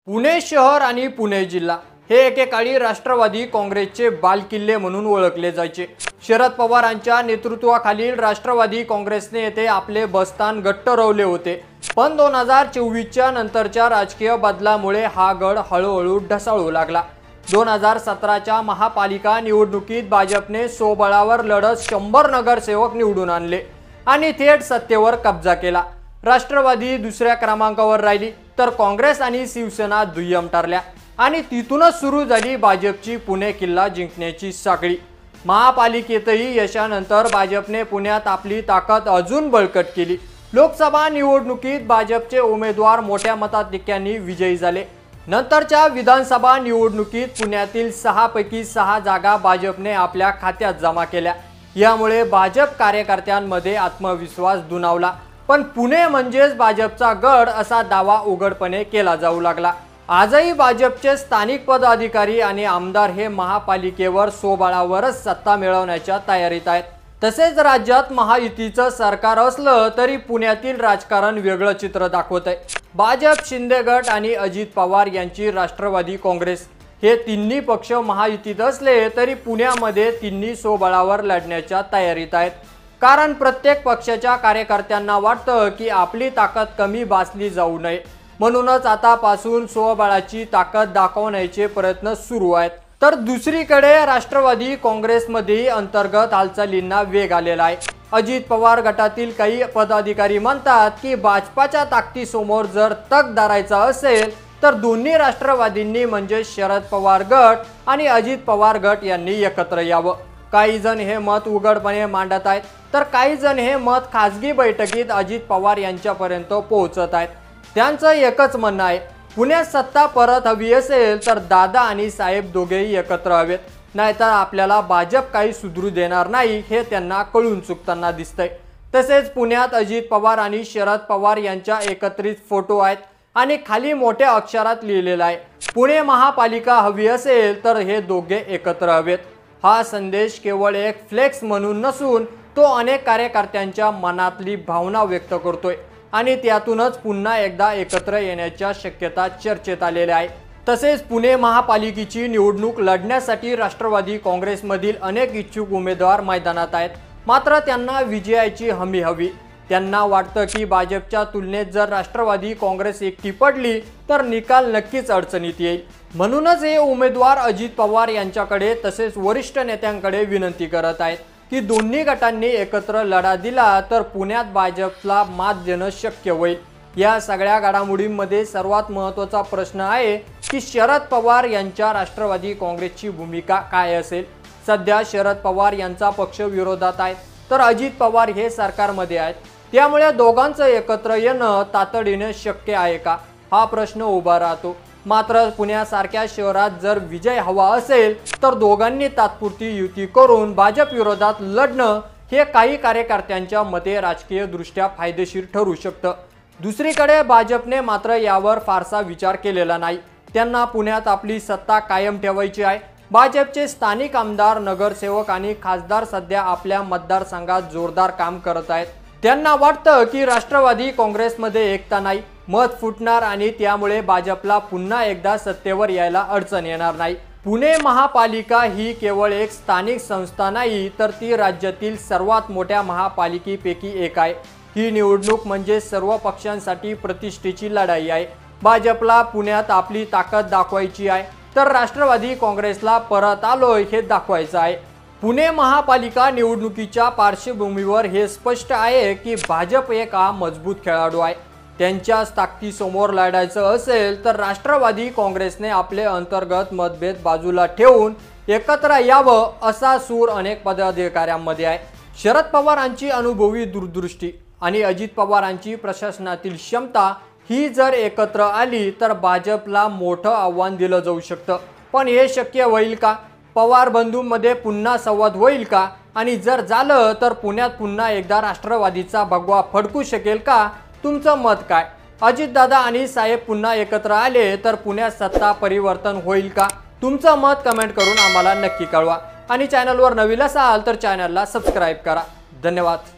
पुणे शहर आणि पुणे जिल्हा हे एकेकाळी राष्ट्रवादी काँग्रेसचे बालकिल्ले म्हणून ओळखले जायचे। शरद पवारांच्या नेतृत्वाखालील राष्ट्रवादी काँग्रेसने येथे आपले बस्तान घट्ट रोवले होते। पण 2024च्या नंतरच्या राजकीय बदलामुळे हा गड हळूहळू ढासळू लागला। 2017च्या महापालिका निवडणुकीत भाजपने सोबळावर लढत 100 नगरसेवक निवडून आणले आणि थेट सत्तेवर कब्जा केला। राष्ट्रवादी दुसऱ्या क्रमांकावर राहिली तर काँग्रेस आणि शिवसेना दुय्यम ठरल्या आणि तिथूनच सुरू झाली भाजपची पुणे किल्ला जिंकण्याची साखळी। महापालिकेतही यशानंतर भाजपने पुण्यात आपली ताकद अजून बळकट केली। लोकसभा निवडणुकीत भाजपचे उमेदवार मोठ्या मताधिक्याने विजयी झाले। नंतरच्या विधानसभा निवडणुकीत पुण्यातील 6 पैकी 6 जागा भाजपने आपल्या खात्यात जमा केल्या। यामुळे भाजप कार्यकर्त्यांमध्ये आत्मविश्वास दुणावला। पण पुणे म्हणजेच भाजपचा गड असा दावा उघडपणे केला जाऊ लागला। आजही भाजपचे स्थानिक पदाधिकारी आणि आमदार हे महापालिकेवर सोबळावरच सत्ता मिळवण्याच्या तयारीत आहेत। तसेच राज्यात महायुतीचं सरकार असलं तरी पुण्यातील राजकारण वेगळं चित्र दाखवत आहे। भाजप, शिंदे गट आणि अजित पवार यांची राष्ट्रवादी काँग्रेस हे तिन्ही पक्ष महायुतीत असले तरी पुण्यामध्ये तिन्ही सोबळावर लढण्याच्या तयारीत आहेत। कारण प्रत्येक पक्षाच्या कार्यकर्त्यांना वाटतं की आपली ताकद कमी भासली जाऊ नये, म्हणूनच आतापासून स्वबळाची ताकद दाखवण्याचे प्रयत्न सुरू आहेत। तर दुसरीकडे राष्ट्रवादी काँग्रेसमध्ये अंतर्गत हालचालींना वेग आलेला आहे। अजित पवार गटातील काही पदाधिकारी म्हणतात की भाजपाच्या ताकदीसमोर जर तग धरायचा असेल तर दोन्ही राष्ट्रवादींनी म्हणजे शरद पवार गट आणि अजित पवार गट यांनी एकत्र यावं। काही जण हे मत उघडपणे मांडत आहेत तर काही जण हे मत खासगी बैठकीत अजित पवार यांच्यापर्यंत पोहोचत आहेत। त्यांचं एकच म्हणणं आहे, पुण्यात सत्ता परत हवी असेल तर दादा आणि साहेब दोघेही एकत्र हवेत, नाहीतर आपल्याला भाजप काही सुधरू देणार नाही हे त्यांना कळून चुकताना दिसतंय। तसेच पुण्यात अजित पवार आणि शरद पवार यांच्या एकत्रित फोटो आहेत आणि खाली मोठ्या अक्षरात लिहिलेलं आहे, पुणे महापालिका हवी असेल तर हे दोघे एकत्र हवेत। हा संदेश केवळ एक फ्लेक्स म्हणून नसून तो अनेक कार्यकर्त्यांच्या मनातली भावना व्यक्त करतोय आणि त्यातूनच पुन्हा एकदा एकत्र येण्याच्या शक्यता चर्चेत आलेल्या आहे। तसेच पुणे महापालिकेची निवडणूक लढण्यासाठी राष्ट्रवादी काँग्रेसमधील अनेक इच्छुक उमेदवार मैदानात आहेत, मात्र त्यांना विजयाची हमी हवी। त्यांना वाटतं की भाजपच्या तुलनेत जर राष्ट्रवादी काँग्रेस एकटी पडली तर निकाल नक्कीच अडचणीत येईल। म्हणूनच हे उमेदवार अजित पवार यांच्याकडे तसेच वरिष्ठ नेत्यांकडे विनंती करत आहेत की दोन्ही गटांनी एकत्र लढा दिला तर पुण्यात भाजपला मात देणं शक्य होईल। या सगळ्या घडामोडींमध्ये सर्वात महत्त्वाचा प्रश्न आहे की शरद पवार यांच्या राष्ट्रवादी काँग्रेसची भूमिका काय असेल। सध्या शरद पवार यांचा पक्ष विरोधात आहे तर अजित पवार हे सरकारमध्ये आहेत, त्यामुळे दोघांचं एकत्र येणं तातडीने शक्य आहे का हा प्रश्न उभा राहतो। मात्र पुण्यासारख्या शहरात जर विजय हवा असेल तर दोघांनी तात्पुरती युती करून भाजप विरोधात लढणं हे काही कार्यकर्त्यांच्या मते राजकीय दृष्ट्या फायदेशीर ठरू शकतं। दुसरीकडे भाजपने मात्र यावर फारसा विचार केलेला नाही। त्यांना पुण्यात आपली सत्ता कायम ठेवायची आहे। भाजपचे स्थानिक आमदार, नगरसेवक आणि खासदार सध्या आपल्या मतदारसंघात जोरदार काम करत आहेत। त्यांना वाटतं की राष्ट्रवादी काँग्रेसमध्ये एकता नाही, मत फुटणार आणि त्यामुळे भाजपला पुन्हा एकदा सत्तेवर यायला अडचण येणार नाही। पुणे महापालिका ही केवळ एक स्थानिक संस्था नाही तर ती राज्यातील सर्वात मोठ्या महापालिकेपैकी एक आहे। ही निवडणूक म्हणजे सर्व पक्षांसाठी प्रतिष्ठेची लढाई आहे। भाजपला पुण्यात आपली ताकद दाखवायची आहे तर राष्ट्रवादी काँग्रेसला परत आलोय हे दाखवायचं आहे। पुणे महापालिका निवडणुकीच्या पार्श्वभूमीवर हे स्पष्ट आहे की भाजप एक मजबूत खेळाडू आहे। त्यांच्याच ताकदीसमोर लढायचं असेल तर राष्ट्रवादी काँग्रेसने आपले अंतर्गत मतभेद बाजूला ठेवून एकत्र यावं असा सूर अनेक पदाधिकाऱ्यांमध्ये आहे। शरद पवारांची अनुभवी दूरदृष्टी आणि अजित पवारांची प्रशासनातील क्षमता ही जर एकत्र आली तर भाजपला मोठं आव्हान दिलं जाऊ शकतं। पण हे शक्य होईल का? पवार बंधूंमध्ये पुन्हा संवाद होईल का? आणि जर झालं तर पुण्यात पुन्हा एकदा राष्ट्रवादीचा भगवा फडकू शकेल का? तुमचं मत काय? अजितदादा आणि साहेब पुन्हा एकत्र आले तर पुण्यात सत्ता परिवर्तन होईल का? तुमचं मत कमेंट करून आम्हाला नक्की कळवा आणि चॅनलवर नवीन असाल तर चॅनलला सबस्क्राईब करा। धन्यवाद।